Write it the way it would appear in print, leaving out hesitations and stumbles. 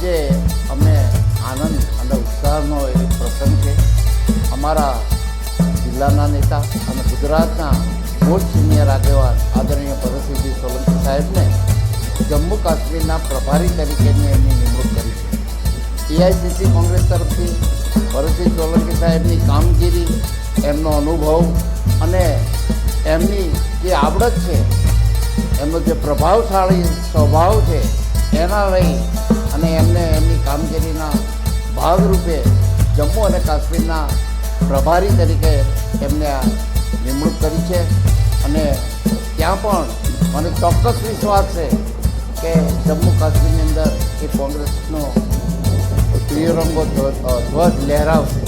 આજે અમે આનંદ અને ઉત્સાહનો એક પ્રસંગ છે. અમારા જિલ્લાના નેતા અને ગુજરાતના મોસ્ટ સિનિયર આગેવાન આદરણીય ભરતસિંહજી સોલંકી સાહેબને જમ્મુ કાશ્મીરના પ્રભારી તરીકેની એમની નિમણૂક કરી છે. એઆઈસીસી કોંગ્રેસ તરફથી ભરતસિંહ સોલંકી સાહેબની કામગીરી, એમનો અનુભવ અને એમની જે આવડત છે, એમનો જે પ્રભાવશાળી સ્વભાવ છે, એના લઈ અને એમને એમની કામગીરીના ભાગરૂપે જમ્મુ અને કાશ્મીરના પ્રભારી તરીકે એમને આ નિમણૂક કરી છે. અને ત્યાં પણ મને ચોક્કસ વિશ્વાસ છે કે જમ્મુ કાશ્મીરની અંદર એ કોંગ્રેસનો ત્રિરંગો ધ્વજ લહેરાવશે.